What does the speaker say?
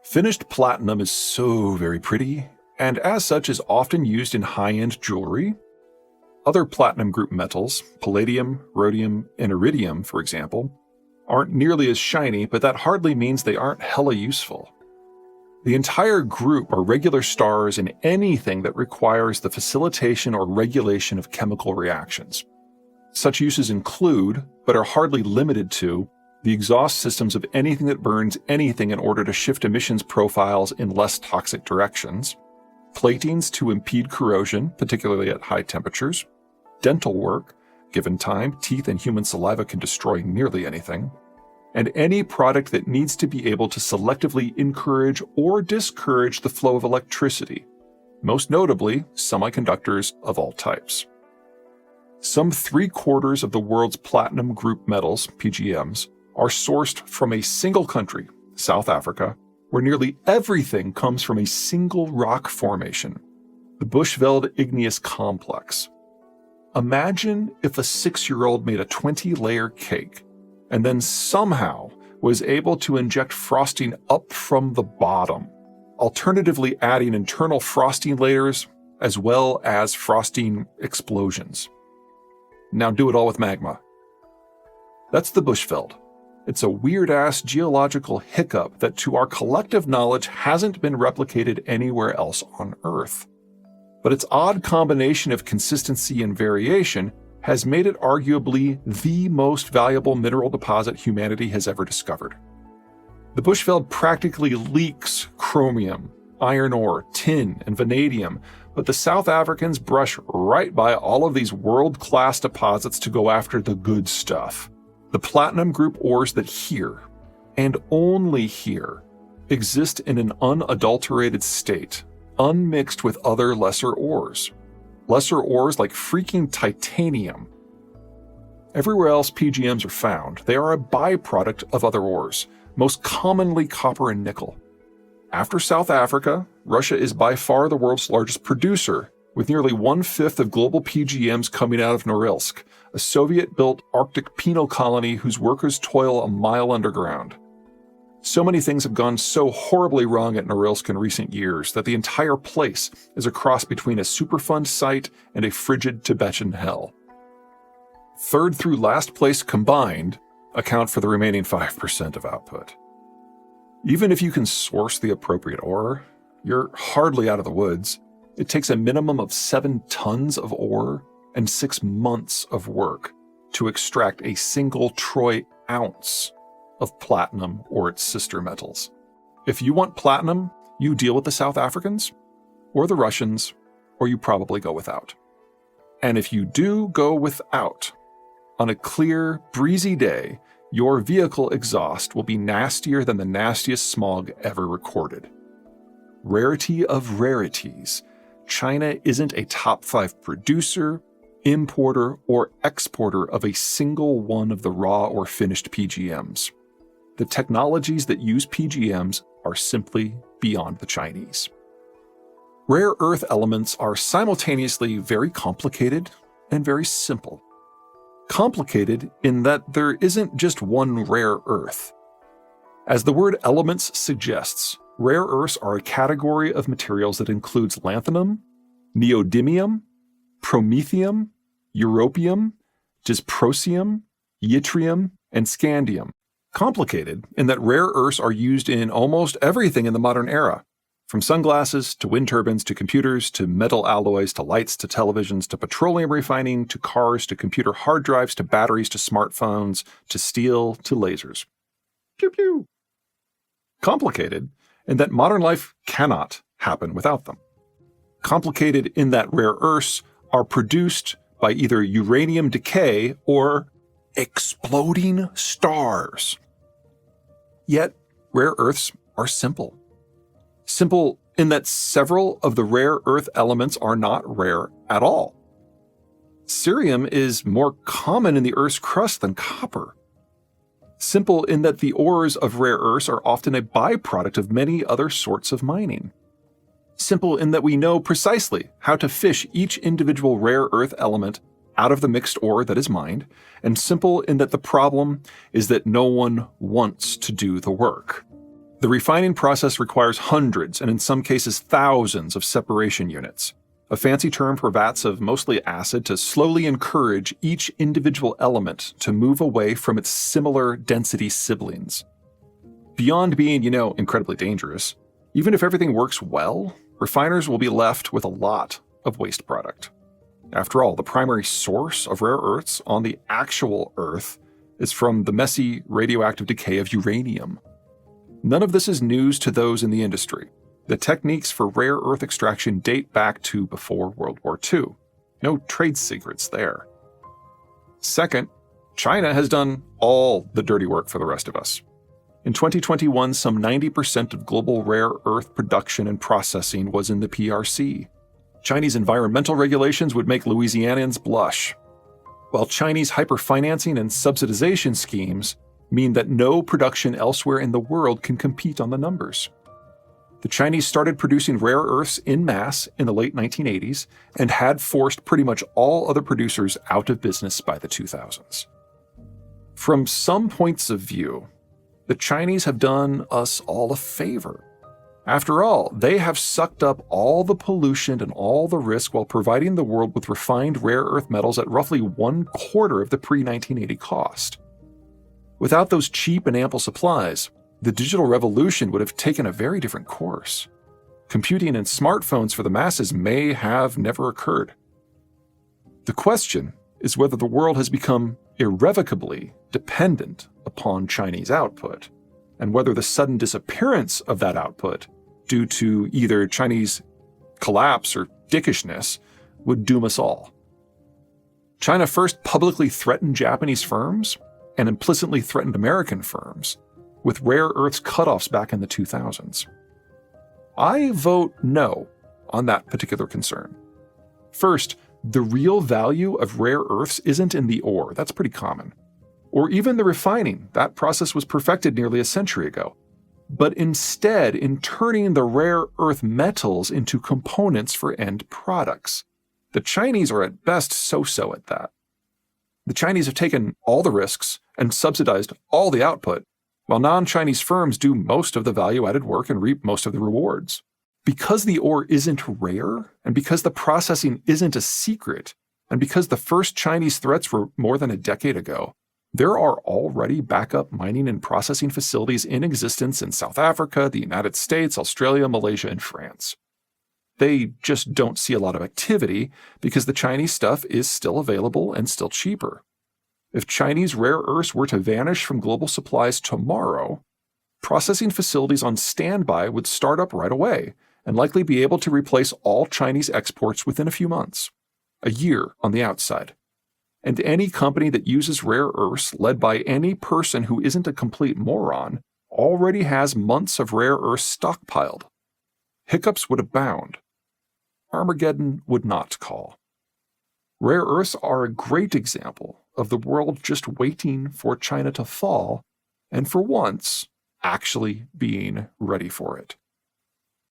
Finished platinum is so very pretty, and as such is often used in high-end jewelry. Other platinum group metals, palladium, rhodium, and iridium, for example, aren't nearly as shiny, but that hardly means they aren't hella useful. The entire group are regular stars in anything that requires the facilitation or regulation of chemical reactions. Such uses include, but are hardly limited to, the exhaust systems of anything that burns anything in order to shift emissions profiles in less toxic directions, platings to impede corrosion, particularly at high temperatures, dental work, given time, teeth and human saliva can destroy nearly anything, and any product that needs to be able to selectively encourage or discourage the flow of electricity, most notably semiconductors of all types. Some 3/4 of the world's platinum group metals, PGMs, are sourced from a single country, South Africa, where nearly everything comes from a single rock formation, the Bushveld Igneous Complex. Imagine if a 6-year-old made a 20-layer cake and then somehow was able to inject frosting up from the bottom, alternatively adding internal frosting layers as well as frosting explosions. Now do it all with magma. That's the Bushveld. It's a weird-ass geological hiccup that to our collective knowledge hasn't been replicated anywhere else on Earth. But its odd combination of consistency and variation has made it arguably the most valuable mineral deposit humanity has ever discovered. The Bushveld practically leaks chromium, iron ore, tin, and vanadium, but the South Africans brush right by all of these world-class deposits to go after the good stuff. The platinum group ores that here, and only here, exist in an unadulterated state, unmixed with other lesser ores. Lesser ores like freaking titanium. Everywhere else PGMs are found, they are a byproduct of other ores, most commonly copper and nickel. After South Africa, Russia is by far the world's largest producer, with nearly 1/5 of global PGMs coming out of Norilsk, a Soviet-built Arctic penal colony whose workers toil a mile underground. So many things have gone so horribly wrong at Norilsk in recent years that the entire place is a cross between a Superfund site and a frigid Tibetan hell. Third through last place combined account for the remaining 5% of output. Even if you can source the appropriate ore, you're hardly out of the woods. It takes a minimum of 7 tons of ore and 6 months of work to extract a single troy ounce of platinum or its sister metals. If you want platinum, you deal with the South Africans or the Russians, or you probably go without. And if you do go without, on a clear, breezy day, your vehicle exhaust will be nastier than the nastiest smog ever recorded. Rarity of rarities. China isn't a top 5 producer, importer, or exporter of a single one of the raw or finished PGMs. The technologies that use PGMs are simply beyond the Chinese. Rare earth elements are simultaneously very complicated and very simple. Complicated in that there isn't just one rare earth. As the word elements suggests, rare earths are a category of materials that includes lanthanum, neodymium, promethium, europium, dysprosium, yttrium, and scandium. Complicated in that rare earths are used in almost everything in the modern era, from sunglasses to wind turbines to computers to metal alloys to lights to televisions to petroleum refining to cars to computer hard drives to batteries to smartphones to steel to lasers. Pew pew. Complicated in that modern life cannot happen without them. Complicated in that rare earths are produced by either uranium decay or exploding stars. Yet, rare earths are simple. Simple in that several of the rare earth elements are not rare at all. Cerium is more common in the Earth's crust than copper. Simple in that the ores of rare earths are often a byproduct of many other sorts of mining. Simple in that we know precisely how to fish each individual rare earth element out of the mixed ore that is mined, and simple in that the problem is that no one wants to do the work. The refining process requires hundreds and in some cases thousands of separation units, a fancy term for vats of mostly acid to slowly encourage each individual element to move away from its similar density siblings. Beyond being, incredibly dangerous, even if everything works well, refiners will be left with a lot of waste product. After all, the primary source of rare earths on the actual Earth is from the messy radioactive decay of uranium. None of this is news to those in the industry. The techniques for rare earth extraction date back to before World War II. No trade secrets there. Second, China has done all the dirty work for the rest of us. In 2021, some 90% of global rare earth production and processing was in the PRC. Chinese environmental regulations would make Louisianans blush, while Chinese hyperfinancing and subsidization schemes mean that no production elsewhere in the world can compete on the numbers. The Chinese started producing rare earths en masse in the late 1980s and had forced pretty much all other producers out of business by the 2000s. From some points of view, the Chinese have done us all a favor. After all, they have sucked up all the pollution and all the risk while providing the world with refined rare earth metals at roughly 1/4 of the pre-1980 cost. Without those cheap and ample supplies, the digital revolution would have taken a very different course. Computing and smartphones for the masses may have never occurred. The question is whether the world has become irrevocably dependent upon Chinese output, and whether the sudden disappearance of that output due to either Chinese collapse or dickishness would doom us all. China first publicly threatened Japanese firms and implicitly threatened American firms with rare earths cutoffs back in the 2000s. I vote no on that particular concern. First, the real value of rare earths isn't in the ore, that's pretty common. Or even the refining, that process was perfected nearly a century ago. But instead in turning the rare earth metals into components for end products. The Chinese are at best so-so at that. The Chinese have taken all the risks and subsidized all the output, while non-Chinese firms do most of the value-added work and reap most of the rewards. Because the ore isn't rare, and because the processing isn't a secret, and because the first Chinese threats were more than a decade ago, there are already backup mining and processing facilities in existence in South Africa, the United States, Australia, Malaysia, and France. They just don't see a lot of activity because the Chinese stuff is still available and still cheaper. If Chinese rare earths were to vanish from global supplies tomorrow, processing facilities on standby would start up right away and likely be able to replace all Chinese exports within a few months, a year on the outside. And any company that uses rare earths led by any person who isn't a complete moron already has months of rare earths stockpiled. Hiccups would abound. Armageddon would not call. Rare earths are a great example of the world just waiting for China to fall, and for once, actually being ready for it.